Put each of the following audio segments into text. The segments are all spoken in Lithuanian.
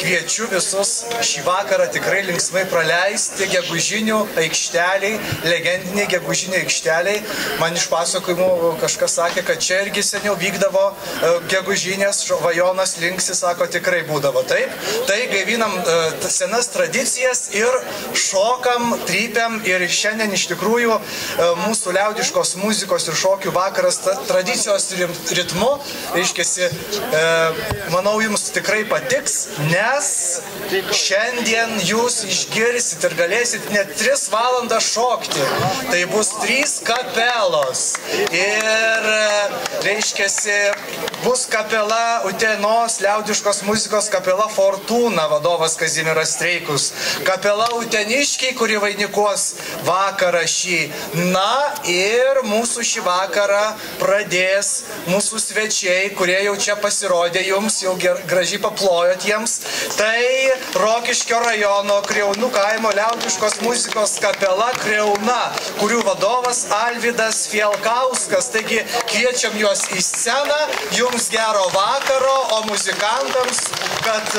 kviečiu visus šį vakarą tikrai linksmai praleisti Gegužinių aikšteliai, legendiniai Gegužiniai aikšteliai. Man iš pasakojimų kažkas sakė, kad čia irgi seniau vykdavo Gegužinės, Vajonas linksi, sako, tikrai būdavo taip. Tai gaivinam senas tradicijas ir šokam, trypiam ir šiandien iš tikrųjų mūsų liaudiškos muzikos ir šokių vakaras tradicijos ritmu, reiškiasi, manau, jums tikrai patiks, nes šiandien jūs išgirsit ir galėsit net 3 valandas šokti. Tai bus 3 kapelos. Ir, reiškiasi, bus kapela Utenos liaudiškos muzikos kapela Fortūna, vadovas Kazimieras Streikus. Kapela Uteniškiai, kuri vainikuos vakarą šį. Na ir mūsų šį vakarą pradės mūsų svečiai, kurie jau čia pasirodė jums, jau gražiai paplojot jiems. Tai Rokiškio rajono Kriaunų kaimo liaudiškos muzikos kapela Kriauna, kurių vadovas Alvydas Fielkauskas. Taigi kviečiam juos į sceną, jums gero vakaro, o muzikantams, kad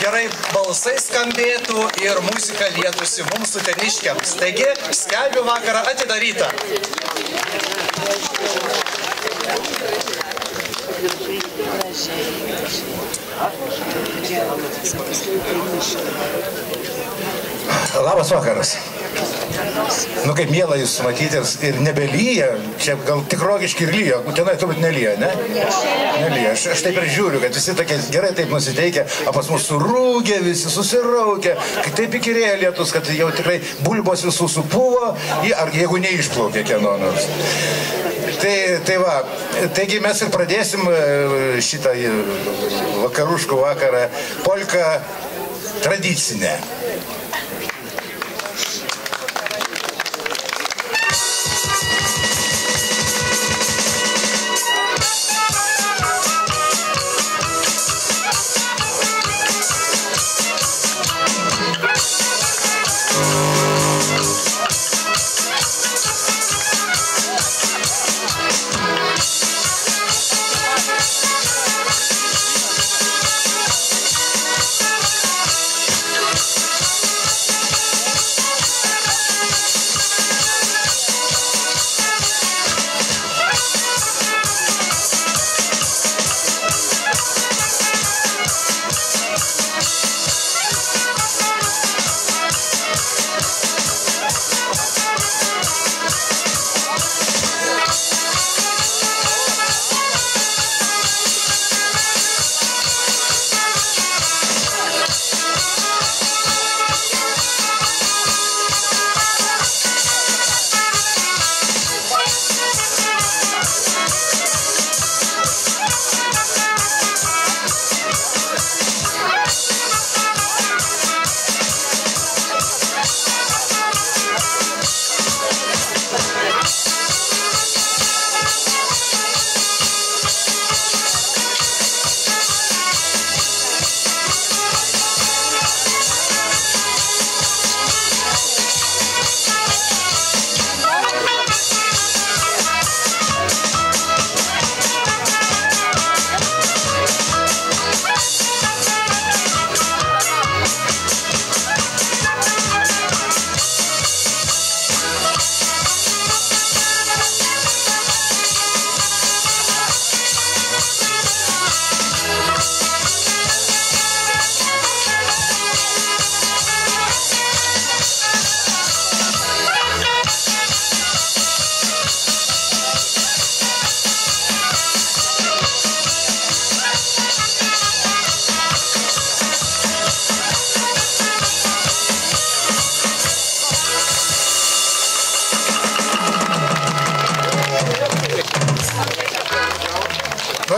gerai balsai skambėtų ir muzika lietųsi mums uteniškiams. Taigi skelbiu vakarą atidarytą. Labas vakaras. Nu kaip miela jūs matyti ir nebelyja, čia gal tik Rokišky ir lyja, Utenai turbūt nelyja, ne? Nelyja. Aš taip ir žiūriu, kad visi tokie gerai taip nusiteikia, o pas mus surūgė, visi susiraukia, kai taip įkirėja lietus, kad jau tikrai bulbos visų supuvo, ar jeigu neišplaukė kieno nors. Tai va, taigi mes ir pradėsim šitą vakaruškų vakarą polką tradicinę.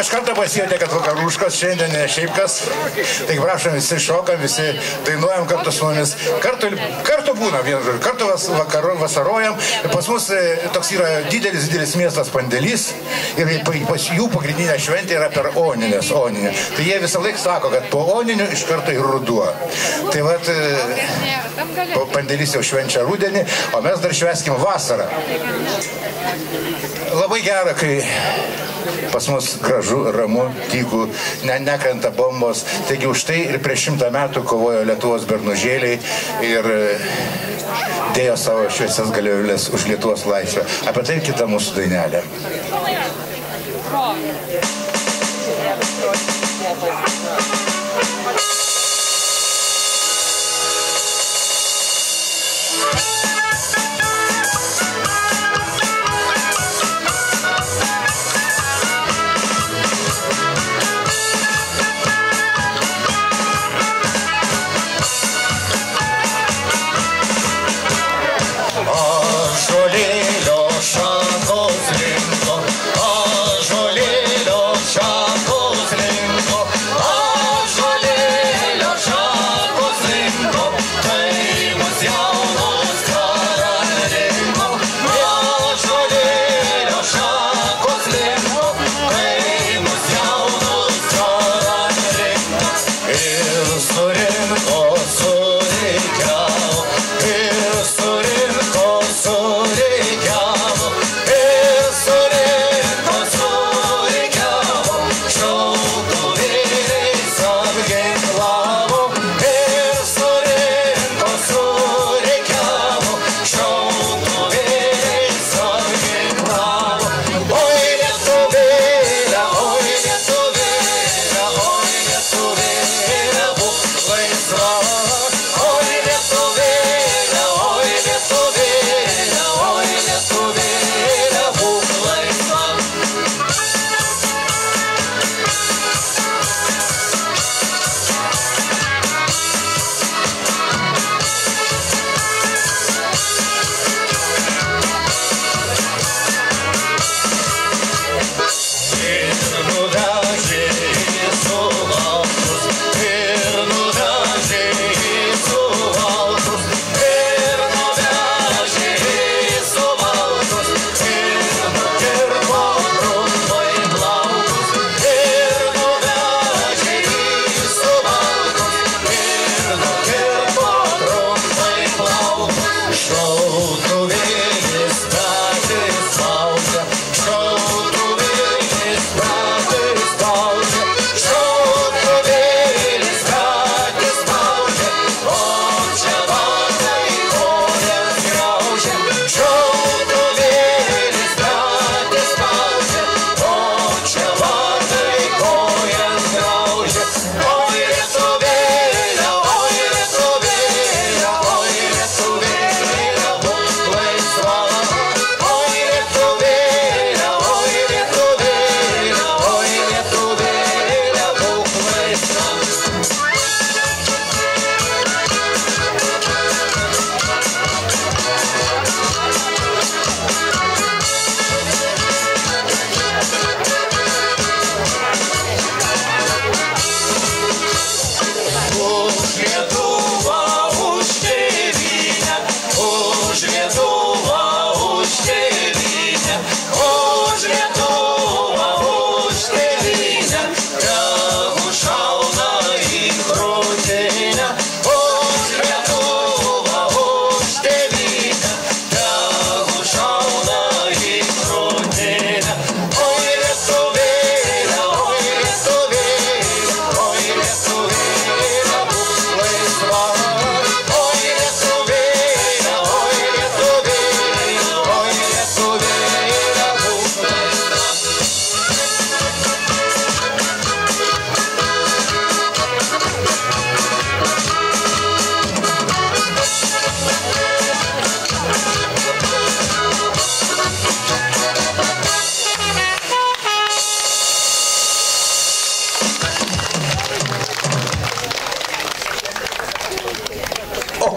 Iš karto pasijutė, kad vakaruškos šiandien ne šiaip kas. Tai prašom, visi šokam, visi dainuojam kartu su mumis. Kartu būnam, kartu vasarojam. Pas mus toks yra didelis miestas Pandėlys ir pas jų pagrindinė šventė yra per Oninę. Tai jie visą laiką sako, kad po Oninių iš karto ir ruduo. Tai vat, Pandėlys jau švenčia rudenį, o mes dar švęskim vasarą. Labai gera, kai Pas mus gražu, ramu, tyku, nekrenta bombos. Taigi už tai ir prieš 100 metų kovojo Lietuvos bernužėliai ir dėjo savo šviesias galvėles už Lietuvos laisvę. Apie tai kita mūsų dainelė.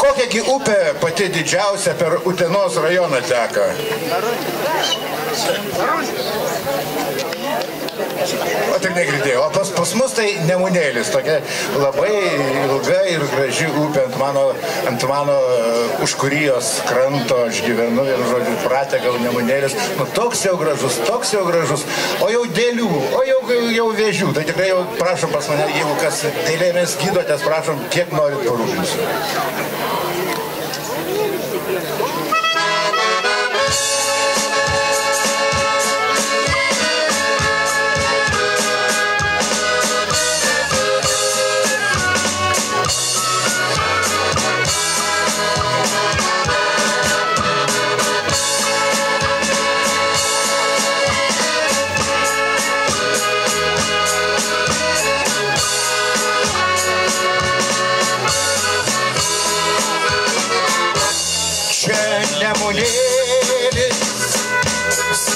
Kokiagi upė pati didžiausia per Utenos rajoną teka? O tik negirdėjau. O pas mus tai Nemunėlis, tokia labai ilga ir graži upė ant mano užkurijos kranto aš gyvenu ir žodžiu prategal Nemunėlis. Nu, toks jau gražus. O jau dėlių, o jau vėžių. Tai tikrai jau prašom pas mane, jeigu kas dėlėmis gydotės, prašom, kiek norit parūpinsiu.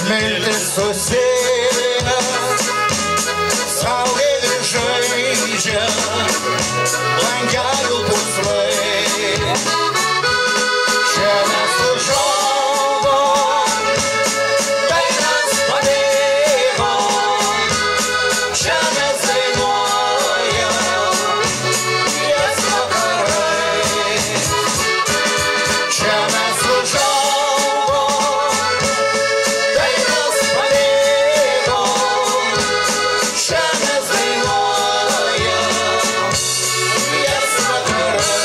smiltis susėmė, saulė žaidžia, langelių puslai. Čia mes užaugom, dainas pabėgom, čia mes dainuojam, jas vakarai. Čia mes užaugom, dainas pabėgom, čia mes dainuojam, jas vakarai.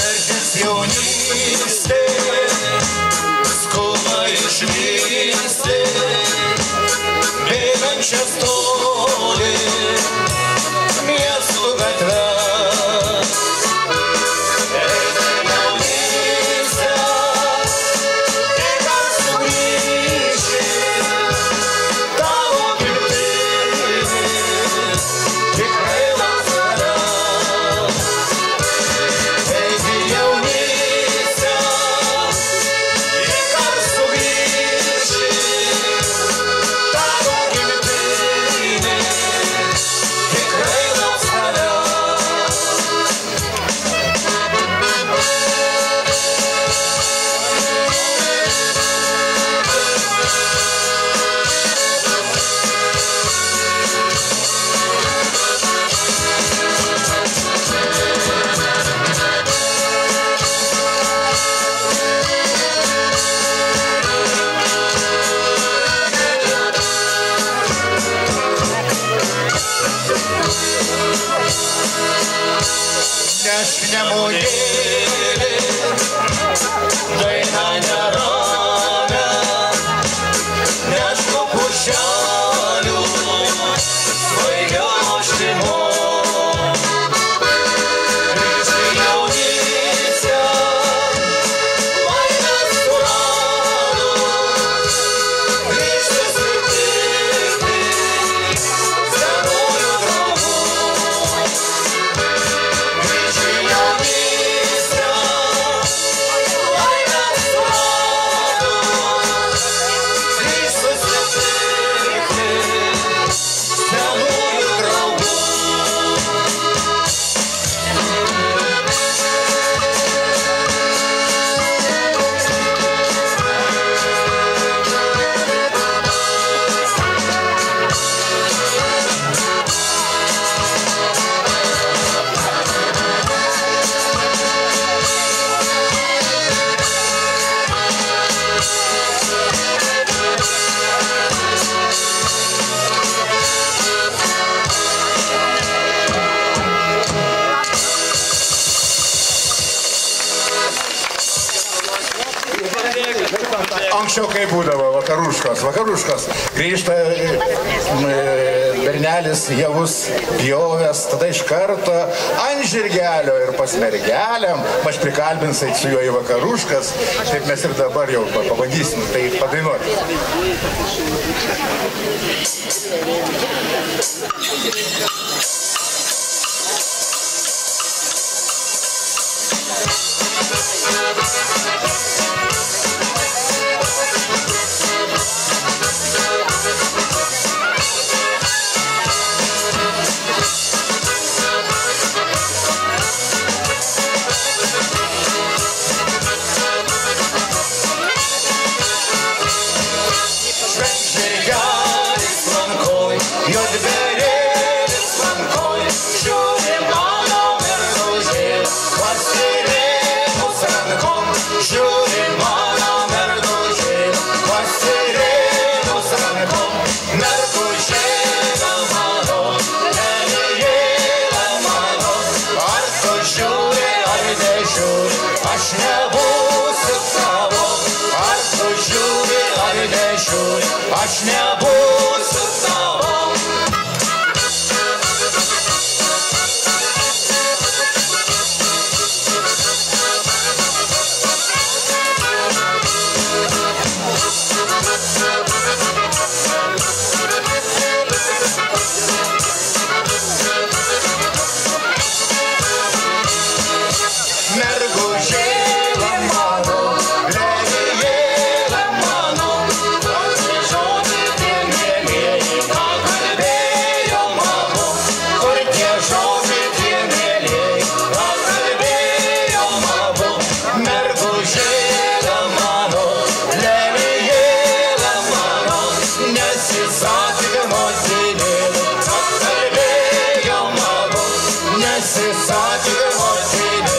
Veržias jaunystė, skuma išvystė, bėgančią stovi miestų gatve. Eina jaunystė, tik ar sugrįši, tavo gimtinė tikrai lauks tavęs. Eigi jaunystė, tik ar sugrįši, tavo gimtinė tikrai lauks tavęs. Nešk nemunėlį, dainą neramią, nešk pušelių, svaigių oštimų. Grįžti jaunystę, laimės surado, grįžti sutikti senųjų draugų. Grįžti jaunystę, laimės surado, grįžti sutikti senųjų draugų. Anksčiau kaip būdavo vakaruškos. Grįžta bernelis javus pjovęs, tada iš karto ant žirgelio ir pas mergelėm, aš prikalbins eit su juo į vakaruškas, taip mes ir dabar jau pabandysim tai padainuoti. Žirgelis lankoj, juodberėlis lankoj, žiūri mano mergužė, pasirėmus rankom, žiūri aš nebūsiu tavo. Mergužėlė mano, lelijėlė mano, žodžiai tie mėlieji, ką kalbėjo mano, kur tie žodžiai tie mėlieji, ką kalbėjo mano. Mergužėlė mano, lelijėlė mano, nesisakė motinėlė, ką kalbėjo mano, nesisakė motinėlė.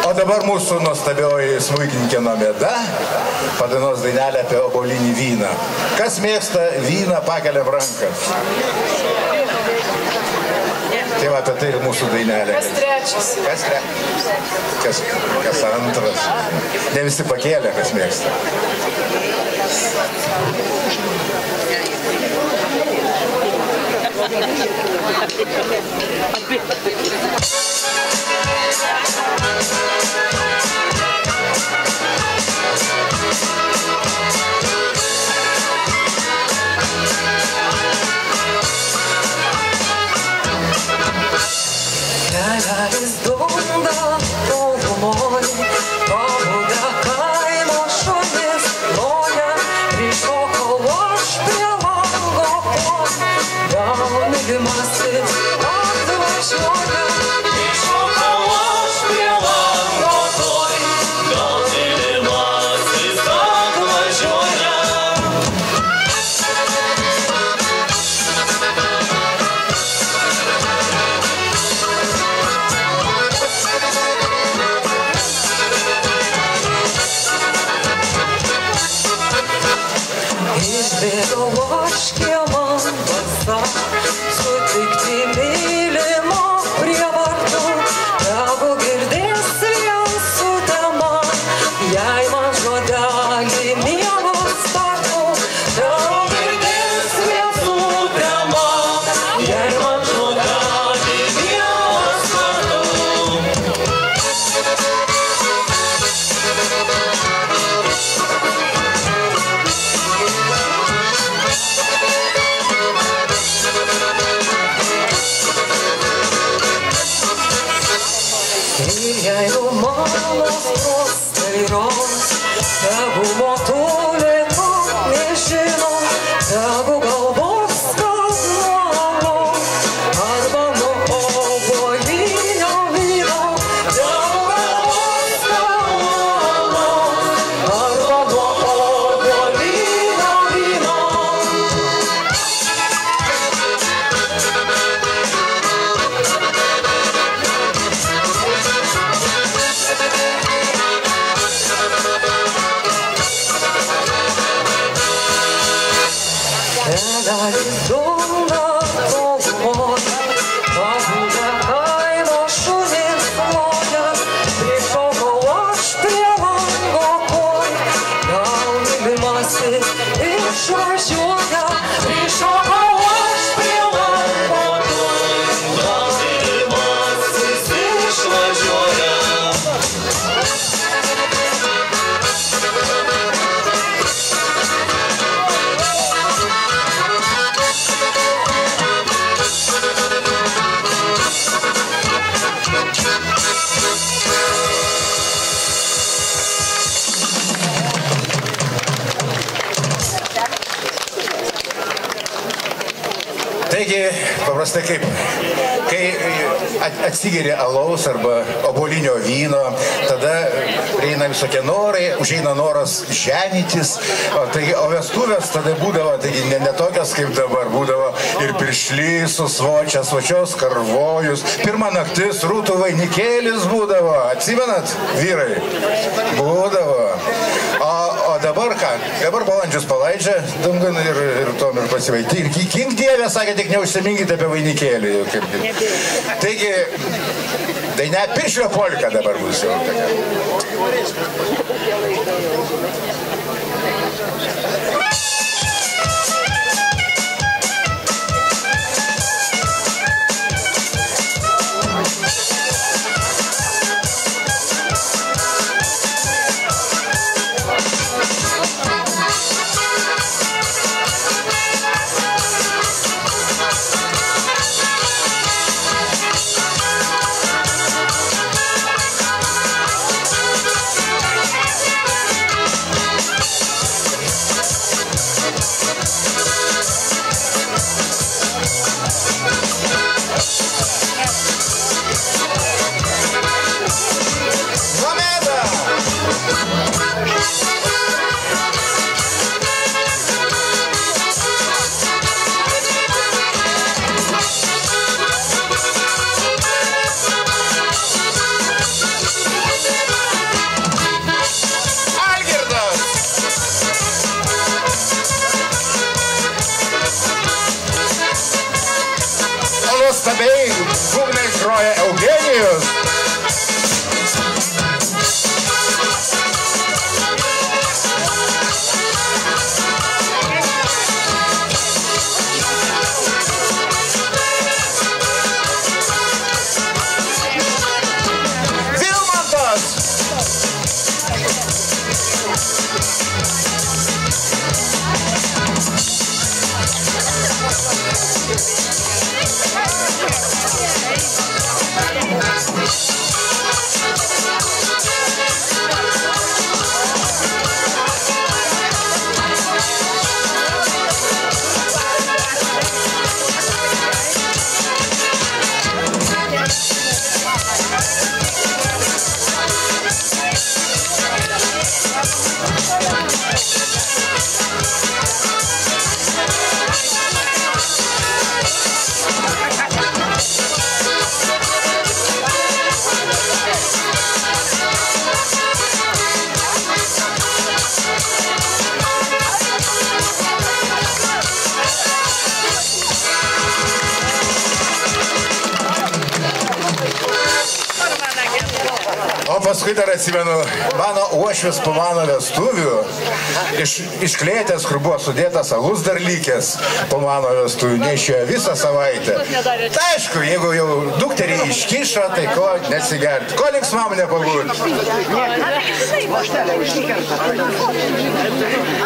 O dabar mūsų nuostabioji smuikininkė Nomeda padainuos dainelę apie obuolinį vyną. Kas mėgsta vyną, pakeliam rankas. Tai va, apie tai ir mūsų dainelė. Kas trečias? Kas trečias? Kas antras? Ne visi pakėlė, kas mėgsta. Kelelis dunda tolumoj, pabudę kaimo šunis loja, prišokau aš prie lango pon, gal mylimasis atvažiuoja. Prišokau aš prie lango pon, gal mylimasis atvažiuoja. Išbėgau aš kiemon vasą, sutikti mylimą prie vartų, tegu girdės vėl sutema, jei man žodelį mielas tartų, tegu girdės vėl sutema, jei man žodelį mielas tartų. Ir jeigu manos prostai tegu motulė to nežino, tegu galvos kad nuo arba nuo obuolinio vyno, tegu galvos kad nuo arba nuo obuolinio vyno. Kelelis dunda tolumoj, pabudę Taigi, paprastai kaip, kai atsigeri alaus arba obuolinio vyno, tada prieina visokie norai, užeina noras ženytis, o vestuvės tada būdavo, taigi ne tokias kaip dabar, būdavo ir piršlys, svočios karvojus, pirmą naktis rūtų vainikėlis būdavo, atsimenat, vyrai? Būdavo. O dabar ką? Dabar balandžius palaidžia dangun ir tom ir pasivaiti. Ir kink Dieve, sakė, tik neužsiminkite apie vainikėlį. Taigi, tai ne piršlio polka dabar bus jau tokia. Nuostabiai būgnais groja Eugenijus. O paskui dar atsimenu, mano uošvis po mano vestuvių, išklėtęs, kur buvo sudėtas alus dar lykęs po mano vestuvių, nešėjo visą savaitę. Tai aišku, jeigu jau dukterį iškišo, tai ko nesigert, ko linksmam nepabūti.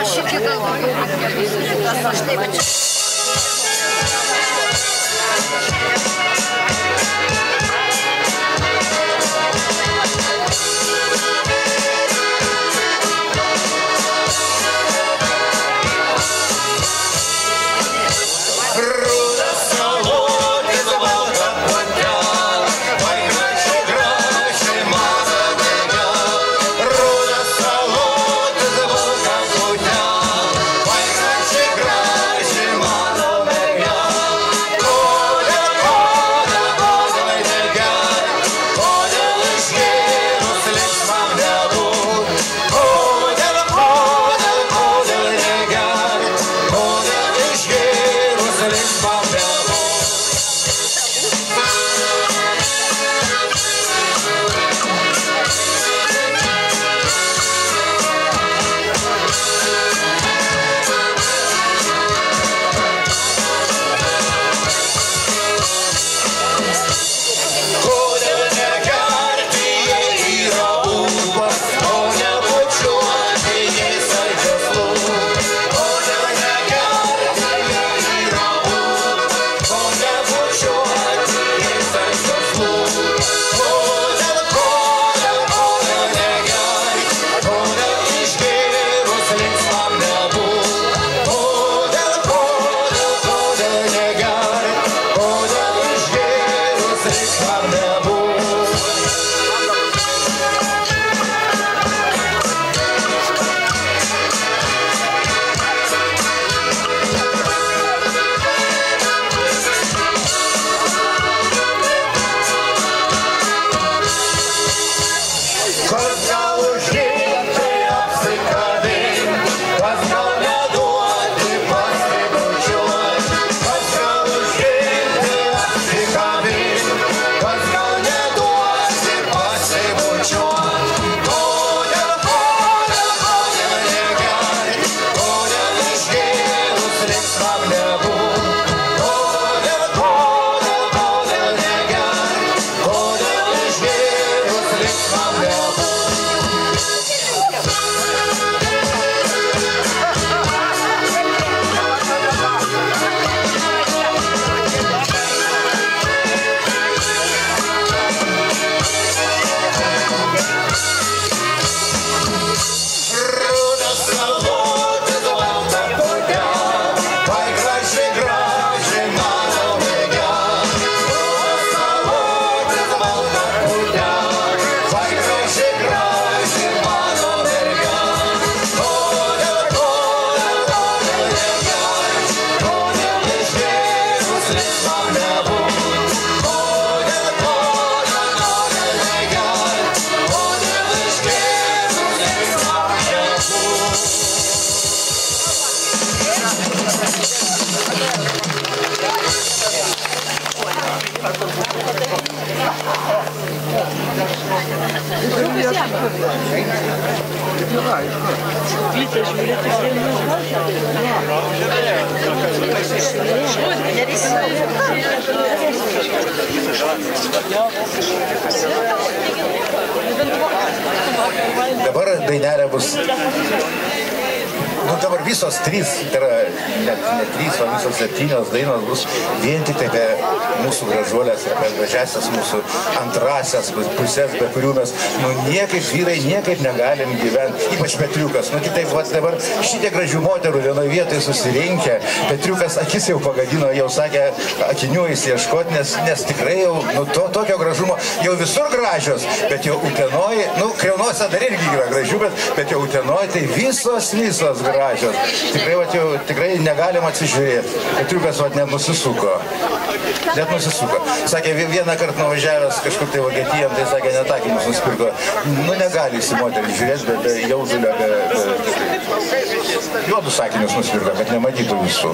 Aš iki galvoju, aš taip. Dabar dainelė bus. Nu, dabar visos trys, tai yra net ne trys, o visos 7 dainos bus vien tik apie mūsų gražuolės, apie gražiasias mūsų antrasias pusės, be kurių mes, nu, niekaip vyrai, niekaip negalim gyventi, ypač Petriukas. Nu, kitaip, va, dabar šitie gražių moterų vienoje vietoje susirinkę, Petriukas akis jau pagadino, jau sakė, akinių įsieškoti, nes tikrai jau, nu, tokio gražumo, jau visur gražios, bet jau Utenoj, nu, Kriaunuose dar irgi yra gražių, bet jau Utenoj tai visos gražios. Tikrai, va, jau, tikrai negalim atsižiūrėti. Petriukas, va, net nusisuko. Sakė, vieną kartą nuvažiavęs kažkur tai Vokietijam, tai sakė, net akimus nusipirko. Nu, negali į moterį žiūrėti, bet jaudulio, juodus akinius nusipirko, kad nematytų visų.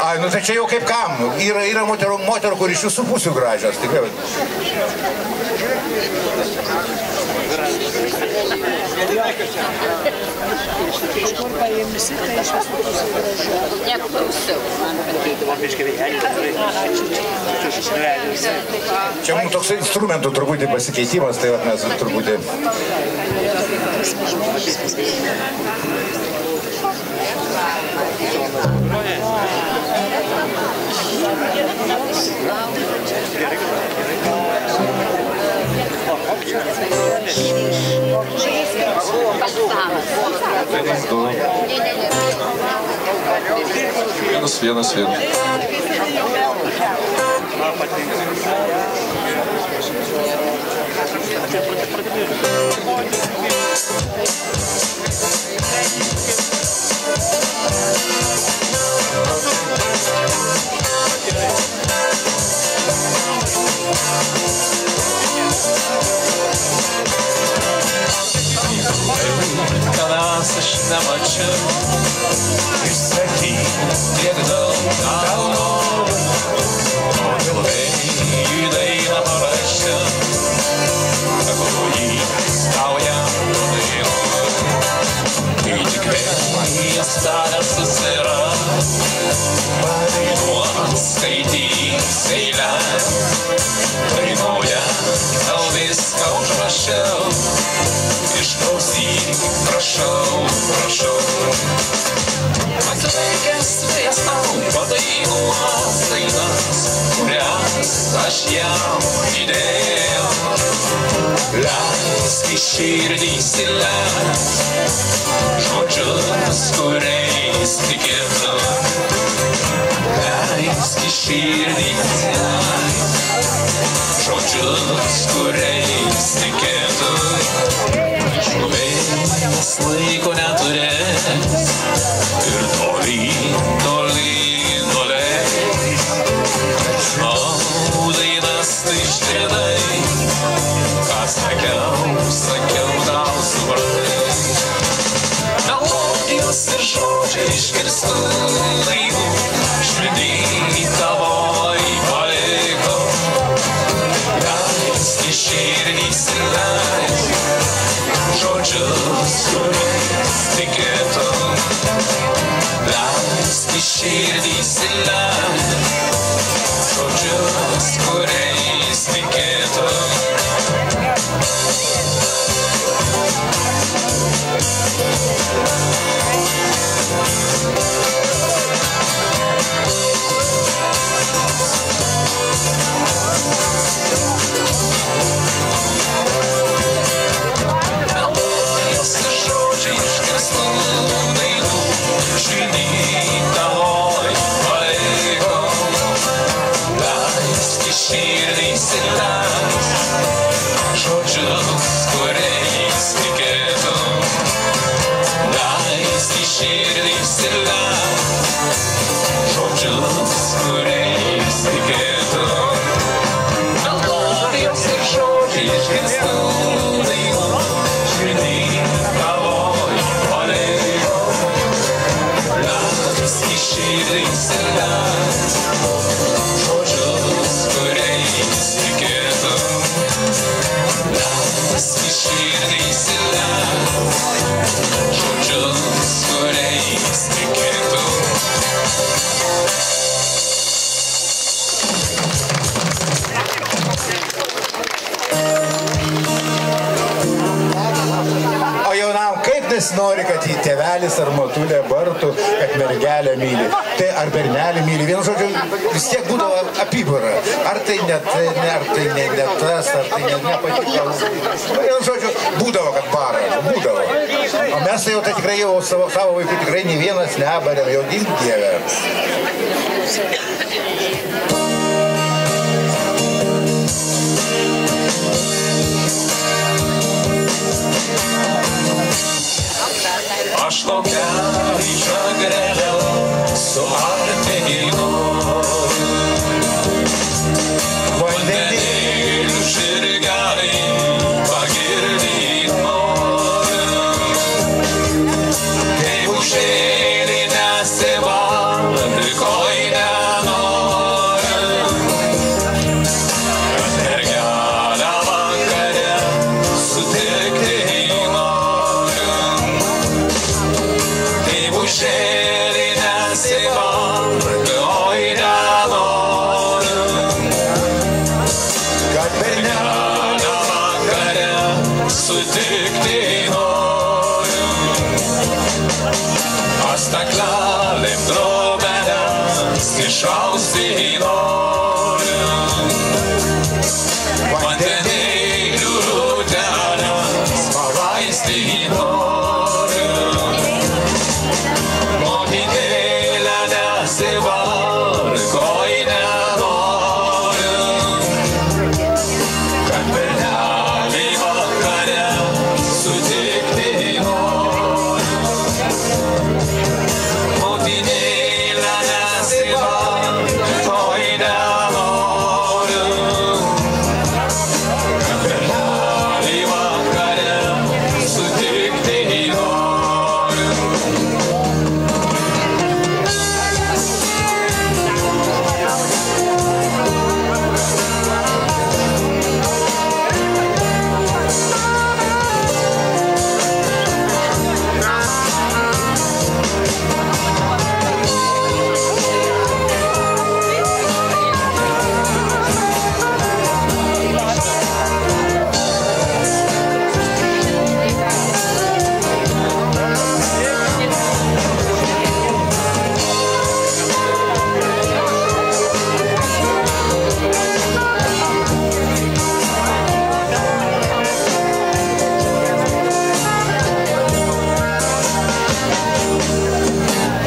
Ai, nu tai čia jau kaip kam. Yra moterų, kur iš jūsų pusių gražios. Tikrai. Čia mums toks instrumentų truputį pasikeitimas, tai vat mes truputį... Vienas. Tavęs aš nemačiau, išsakyk tiek daug kalnų, o ilgai į dainą parašiau, sakau jį tau jam dainuoju. Kai tik vėjas tave susiras, padainuok, skaityk eiles, dainuoja, tau viską užrašiau. Išklausyk, prašau. Atsiveikęs vėjas tau padainuos dainas, kurias aš jam įdėjau. Leisk į širdį įsileist žodžius, kuriais tikėtų. Leisk į širdį įsileist žodžius, kuriais tikėtų. Vėjas laiko neturės ir tolyn nuleis. Žinau, dainas tai išgirdai, ką sakiau tau supratai. Melodijos ir žodžiai išgirstų dainų, širdį tavoj paliko. Leisk į širdį įsileist žodžius, kuriais tikėtų. Leisk į širdį įsileist žodžius, kuriais tikėtų. Širdį tavoj nori, kad į tėvelis ar motulė bartų, kad mergelę myli. Tai ar bernelį myli. Vienu žodžiu, vis tiek būdavo apibara. Ar tai ne tas, ar tai nepatiko. Vienu žodžiu, būdavo, kad bara. Būdavo. O mes jau tai tikrai jau savo vaikų tikrai nei vienas nebarėm, jau gink Dieve. Aš laukia į žagrelę suartėjau. Vandenėlių žirgeliai pagirdyti noriu. Kaip užėlį nesivarkoj nenoriu. Kad mergelę vakare sutikti noriu. Kaip užėlį nesivarkoj nenoriu. Kad Mergelę vakare sutikti noriu. Pastaklalėm drobelės išausti noriu. Vandenėlių rūtelės palaisti noriu. Motinėlę nesivarkoj nenoriu. Kad bernelį vakare sutikti noriu. Motinėlę nesivarkoj nenoriu. Kad bernelį vakare sutikti noriu.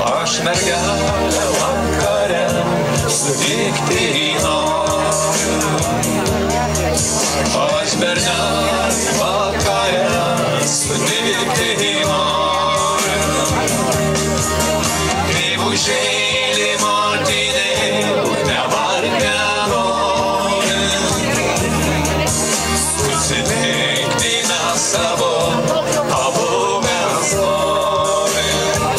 Aš mergelę vakare sutikti noriu. Aš bernelį vakare sutikti noriu. Kaip užėlį motinėlų nevark nenoriu. Susitikti mes savo abu mes norim.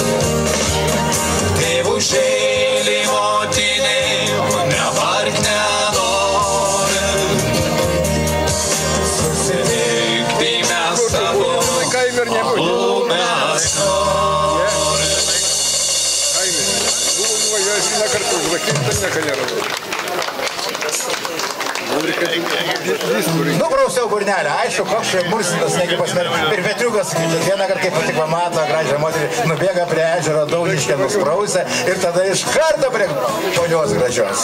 Kaip užėlį motinėlų nevark nenorim. Susitikti mes savo abu mes norim. Nuprausiau burnelę, aišku, koks čia mursinas, negi pasmerk. Ir Petriukas vieną kartą, kaip tik pamato gražią moterį, nubėga prie ežero, dauniškę nusprausia ir tada iš karto prie ponios gražios.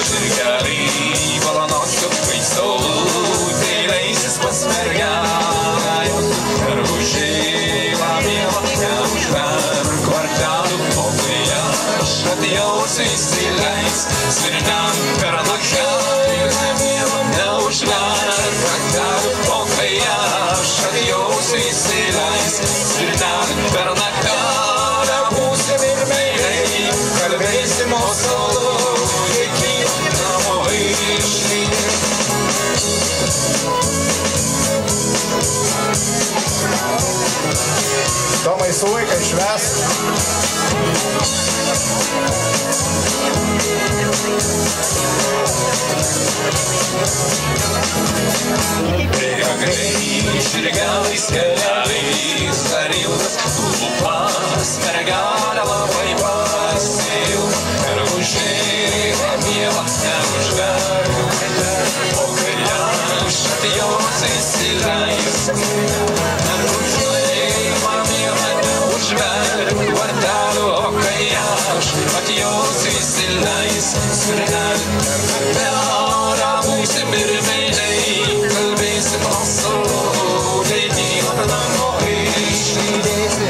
Žirgeliai valanokio baisautai leisis pas mergelę. Per užėjimą mielą neužverk kvartalų, o kai aš atėjausiu įsileis. Svirnam per naktelę mielą neužverk kvartalų, o kai aš atėjausiu įsileis. Svirnam per naktelę būsim ir meiliai, kalbėsim o saulų. visą laiką švęs. Ėjo greit ir galais keliais, ar ilgas lūpas mergelė labai pasiilgo, ir užėjo mielą neužverkiu, o kai aš jos įsileisiu, ir užėjo mielą neužverkiu varteliu, o kai aš jos įsileisiu, svirnelį per kartelę būsim ir meiliai, kalbėsim pasaulį, dyla namo išlydėsi.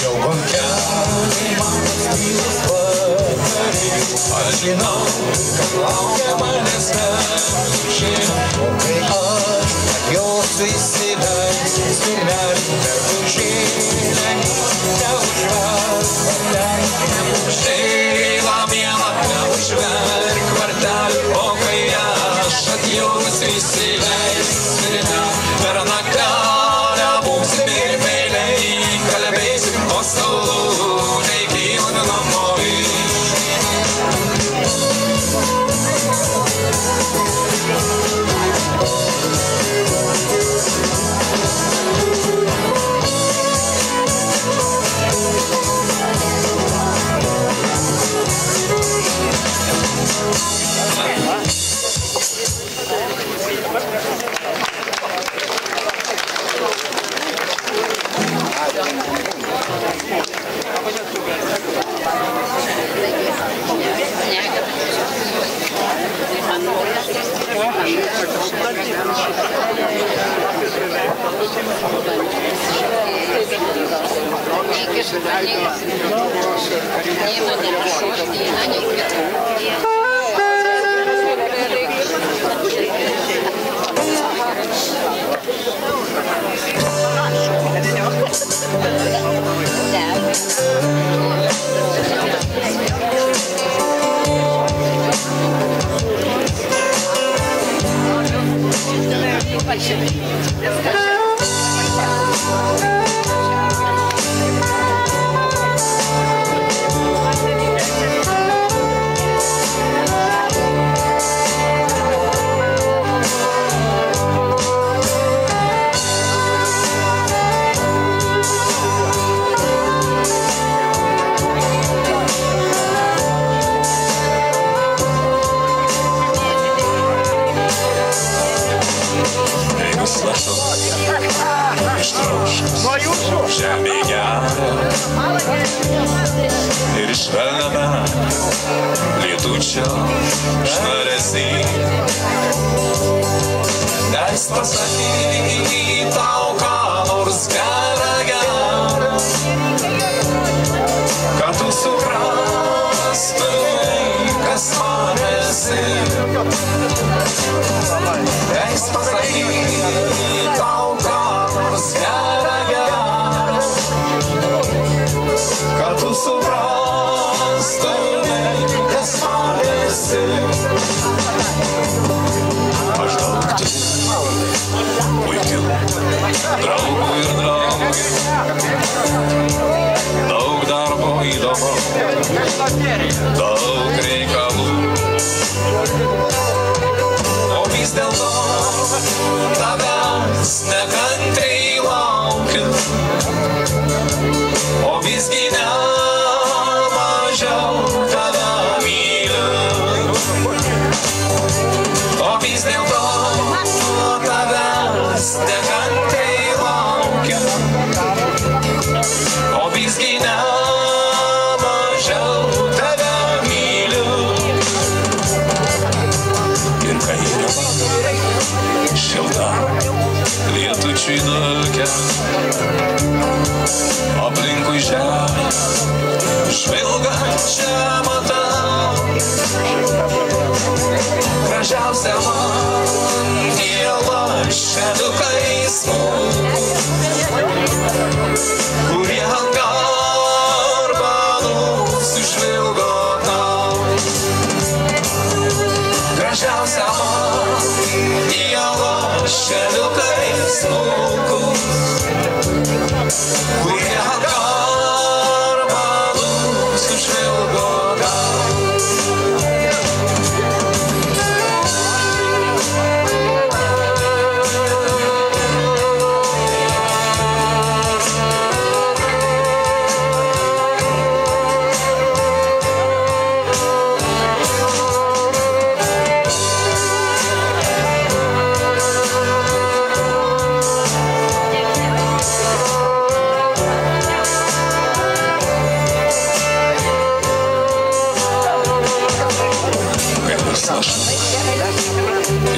Jau konkeliai man pastylos patariai, Aš žinau, kad laukia manęs mežė, o kai aš jos įsileisiu, svirnelį per bužėlę, neužverk vartelį. šeila mielą neužverk vartelių, o kai aš atjus įsileisiu, per naktelę būsim ir meiliai, kalbėsim, o saulė kyla namo žemė gera ir švelname lietučio šnaresi. Nes pasakyk tau ką nors gera, kad tu suprastumai, kas man esi. Nes pasakyk tau ką nors gera, kad tu suprastumai, kas man esi. Aš daug turiu puikių draugų ir draugių, daug darbo įdomu, daug reikalų. O vis dėlto tavęs nekantriai laukiu, o visgi ne mažiau tave myliu. O vis dėlto tavęs nekantriai laukiu, o visgi ne mažiau tave myliu. Ir kai yra šilta lietučiui dulkė, aplinkui žemę žvilgančią matau, gražiausia man diela šedukai smulkūs. šeliukais smulkus, kurie garbalus užvilgo gal.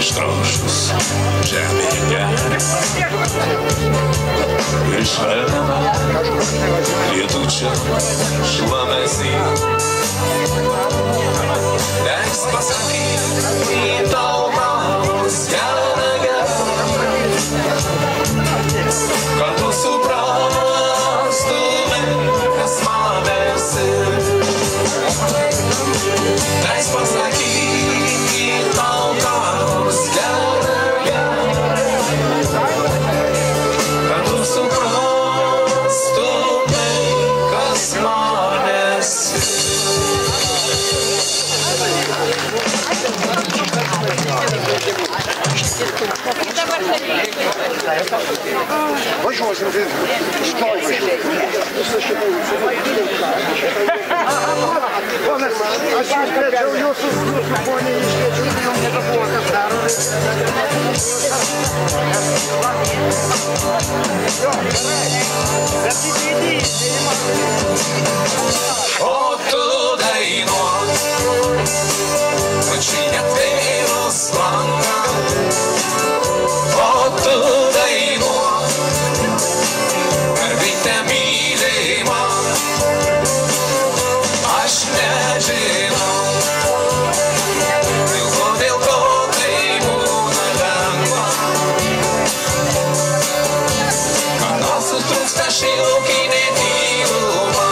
Ištroškus žemėje geria ir švelnina lietučio šlamesį. Leisk pasakyti tau mamos gerą gerą, kad tu suprastumai, kas man esi. Leisk pasakyti tau mamos gerą gerą, kad tu suprastumai, kas man esi. Važiuosim, stoj važiuosim. Ponas, aš iškviečiau jūsų ponį, iškviečiau, jau nebebuvo kas daro. O tu dainuok, mačiai atvėrus langą. O tu dainuok, mergaitė mylima, aš nežinau, dėl ko tai būna lengva, kada sutrūksta šilkinė tyluma.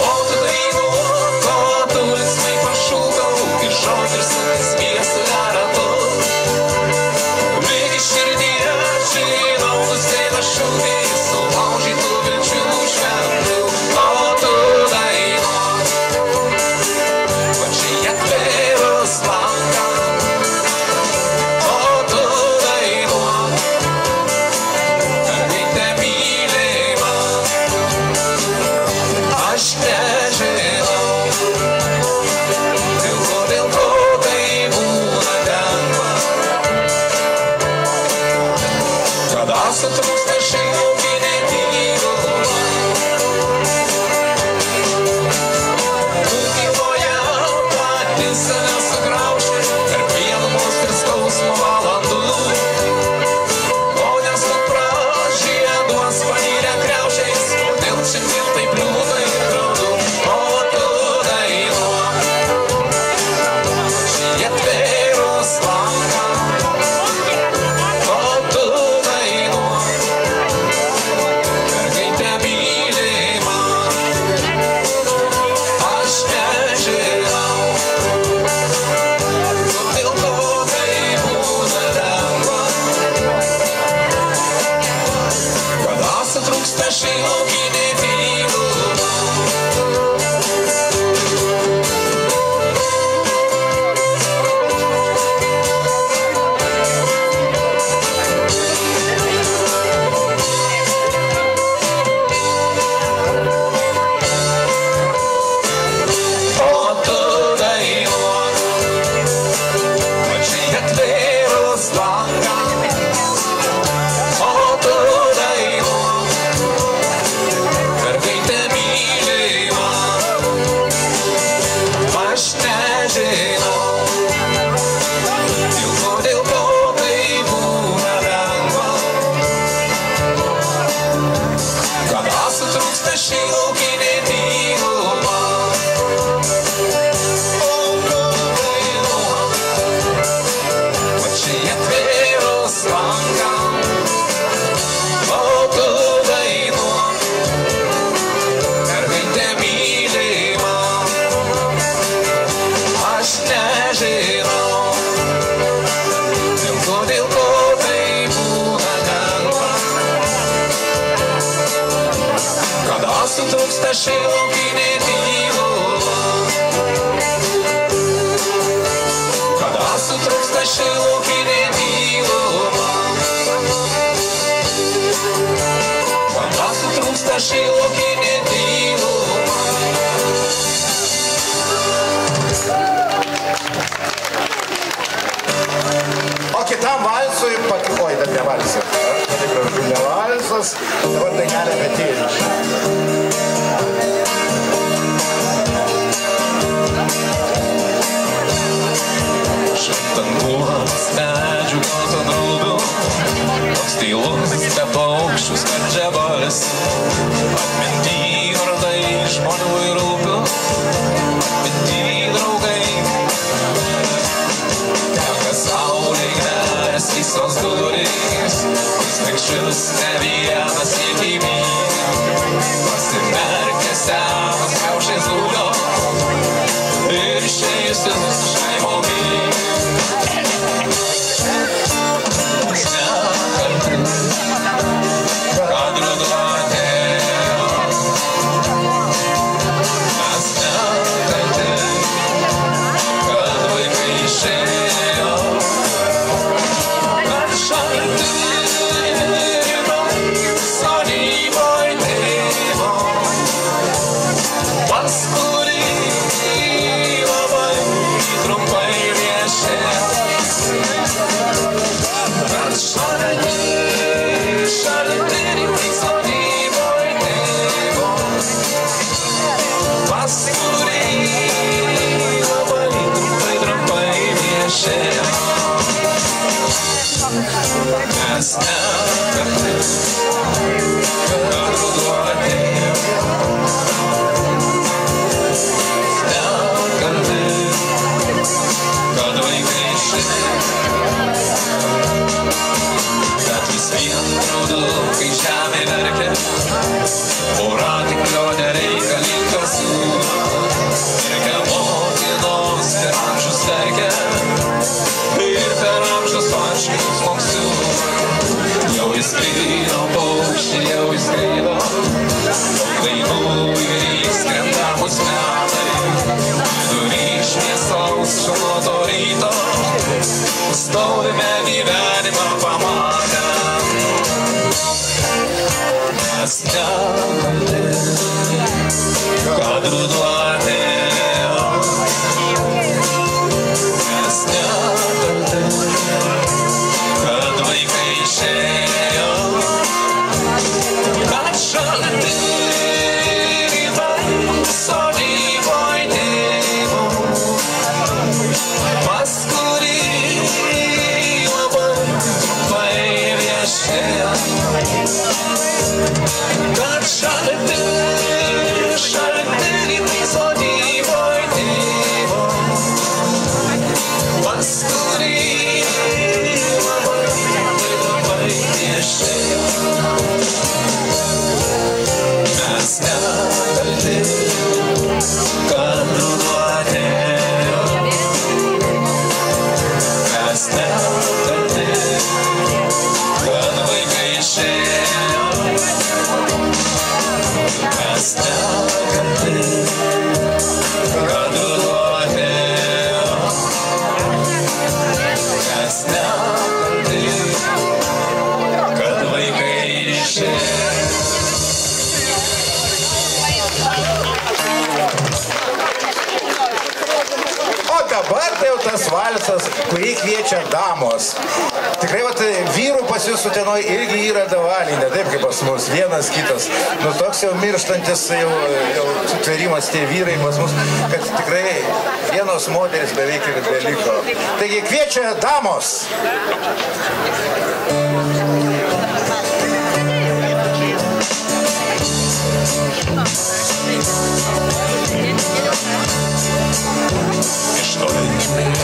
O tu dainuok, o tu linksmai pašūkau, ir žodžius smiesų ratu. Lygi širdyje žinau, nusėda šūkiai, sulaužytų vilčių šventų. O tu dainuok, pačiai atvėrus langą. O tu dainuok, mergaitė mylima, aš nežinau, dėl ko tai būna lengva, kada sutrūksta šilkinė tyluma. Tu tyloje pati save sugrauši tarp vienumos ir skausmo valandų, kol nesupras žieduos panyrę kriaušiais, kodėl šiandien taip liūdna ir graudu. O tu dainuok, šį atvėrus langą. O tu dainuok, mergaitė mylima, aš nežinau, šilaukinė tyluma. Man atitrūksta šilaukinė tyluma. O kitam valsui, oi, dar ne valsas. Ne valsas, dabar dainelė apie tylį. Šimtanguos medžių geltonrūbių, toks tylus be paukščių skardžia balsas. Atminty vardai žmonių ir upių, atminty draugai. Teka saulė gres visos durys, strikščius ne vienas įgimys. Pasimerkė senas kiaušais gulio ir išėjusius šaimomis. Kad ruduo atėjo, mes nekalti, kad vaikai išėjo, kad šalti sodyboj tėvo, pas kurį labai trumpai viešėjo. Kad šalti sodyboj tėvo, pas kurį labai trumpai viešėjo. Mes nekalti, kad ruduo atėjo. Nekalti, kad vaikai išėjo. Bet vis vien graudu, kai žemė verkia, voratiklio nereikalingas sūnus. Verkia motinos per amžius verkia, ir per amžius paškius moksiu. Jau įskrido paukščiai, jau įskrido, daug dainų ir įskrenda mus metai. Vidury šviesaus šilto ryto, stovime gyvenimą pamatę. Mes nekalti, kad ruduo atėjo. Mes nekalti, kad vaikai išėjo. Kad šalti sodyboj tėvo, pas kurį labai trumpai viešėjo. Kad šalti sodyboj tėvo, pas kurį labai trumpai viešėjo. Mes nekalti, kad ruduo atėjo. Mes nekalti, kad vaikai išėjo. Mes nekalti, kad ruduo atėjo. Mes nekalti, kad vaikai išėjo. O dabar tai jau tas valsas, kurį kviečia damos. Tikrai, vat, vyrų pas jūs Utenoj irgi yra davaliai, ne taip kaip pas mus, vienas kitas. Nu, toks jau mirštantis, jau sutverimas tie vyrai pas mus, kad tikrai vienos moteris beveik ir beliko. Taigi kviečia damos. Iš toli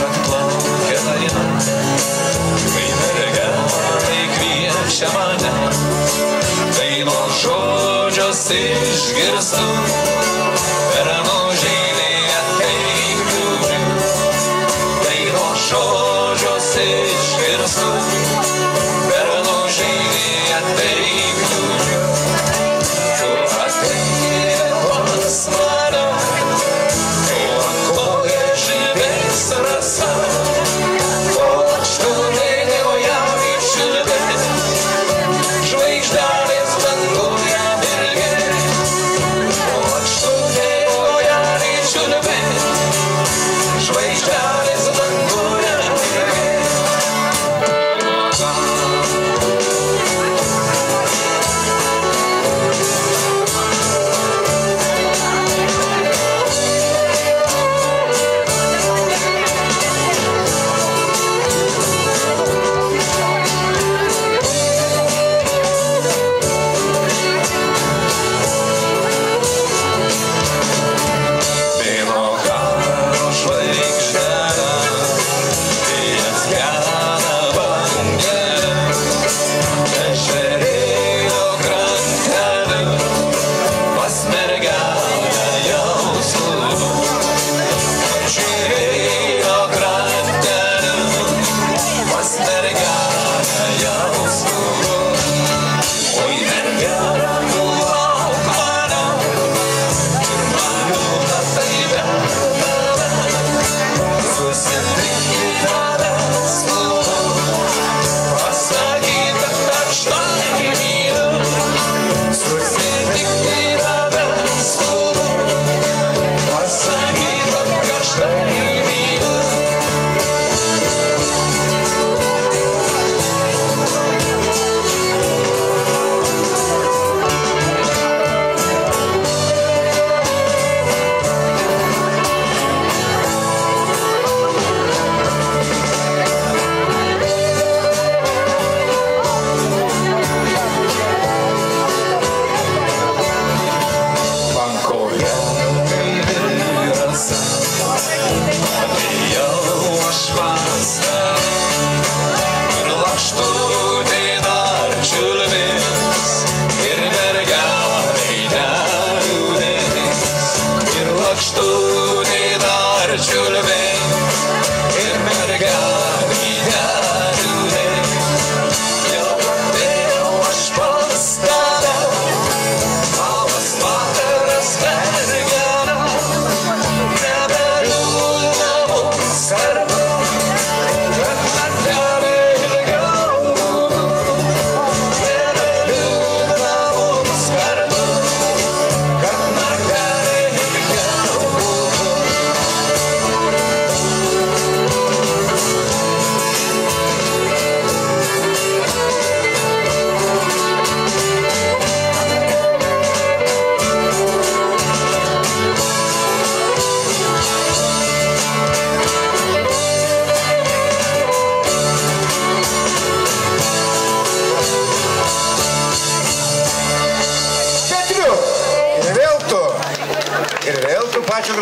atplaukia daina, kai mergelė kviečia mane, dainos žodžius išgirstu, per nužėlį ateik liūdžiu. Dainos žodžius išgirstu, per nužėlį ateik liūdžiu. Tu ateik pas mane, rasa,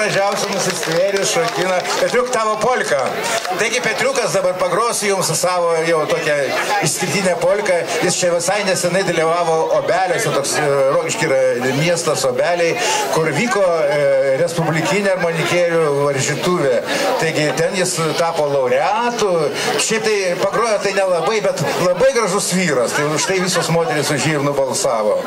gražiausių nusistvėrių šokina Petriuk tavo polką. Taigi Petriukas dabar pagros jums savo jau tokią išskirtinę polką. Jis čia visai nesenai dalyvavo Obeliuose, toks Rokišky yra miestas Obeliai, kur vyko respublikinė armonikierių varžytuvė. Taigi ten jis tapo laureatu. Šiaip tai pagrojo tai nelabai, bet labai gražus vyras. Tai už tai visos moteris už jį ir nubalsavo.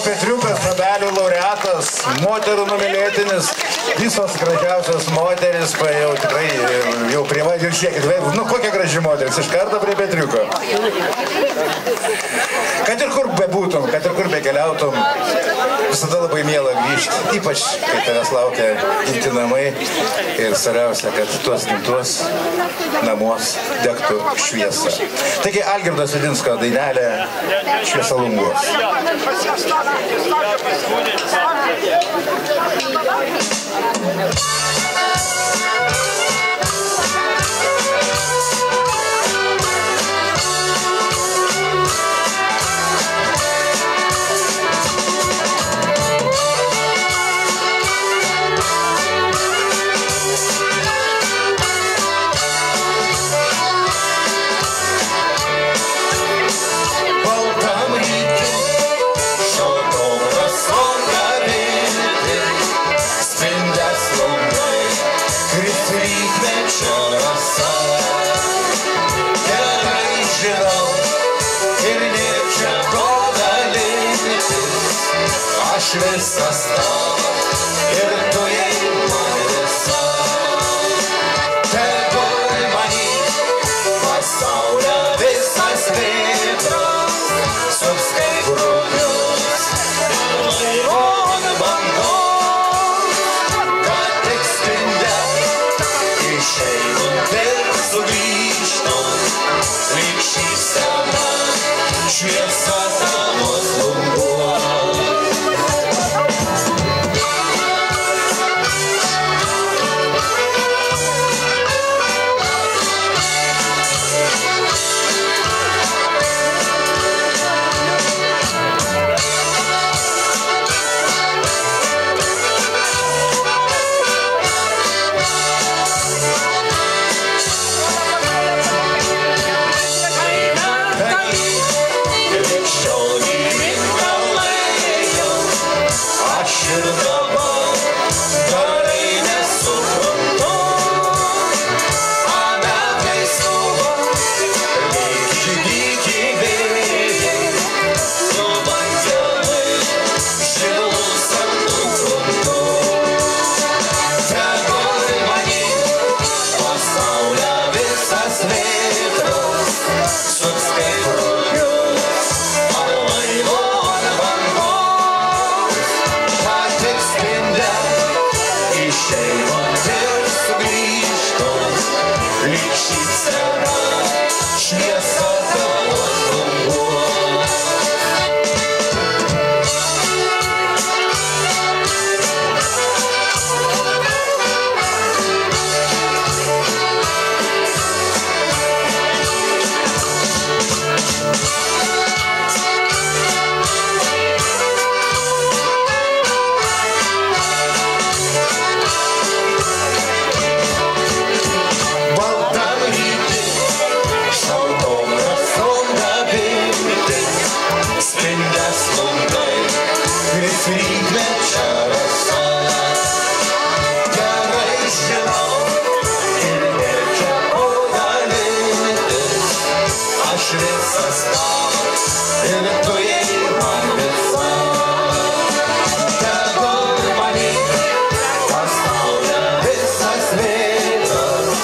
Petriukas, Obelių laureatas, moterų numylėtinis, visos gražiausios moteris, jau tikrai, jau prie va, ir žiūrėkit, nu kokia graži moteris, iš karto prie Petriuko. Kad ir kur bebūtum, kad ir kur bekeliautum, visada labai miela grįžti, ypač kai tavęs laukia gimti namai ir svarbiausia, kad tuos gimtuos namuos degtų šviesa. Taigi Algirdo Svedinsko dainelė Šviesalungos. Spindęs lauk Išeinu ir sugrįžtu, lyg šypsena, šviesa tavo danguos. Rytmečio rasa, gerai žinau ir verčia dalintis, aš visas tau ir tu jai man visa. Tegul manyt pasaulio visas vėjas,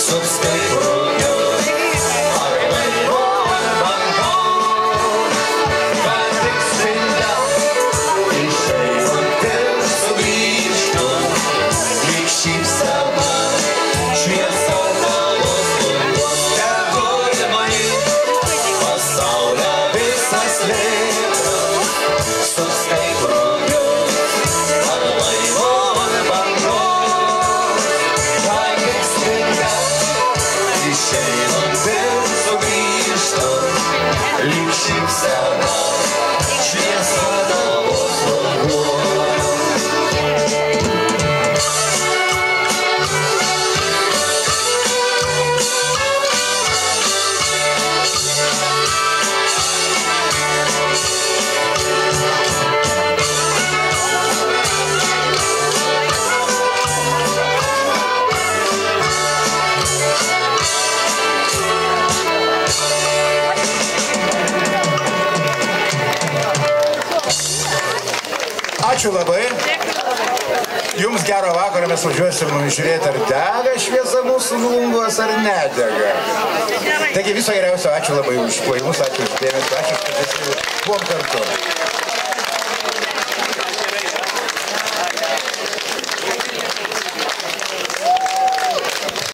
subskaitruju ar laivo ar bangos, kad tik spinda. Išeinu ir sugrįžtu, lyg šypsena, šviesa tavo danguos. Tegul manyt pasaulio visas vėjas, subskaitruju ar laivo ar bangos, kad tik spinda. Išeinu ir sugrįžtu, lyg šypsena, šviesa tavo Ačiū labai. Jums gero vakaro, mes važiuosim žiūrėti, ar dega šviesa mūsų lungos, ar nedega. Taigi viso geriausio, ačiū labai už plojimus, ačiū už dėmesį, ačiū, kad buvom kartu.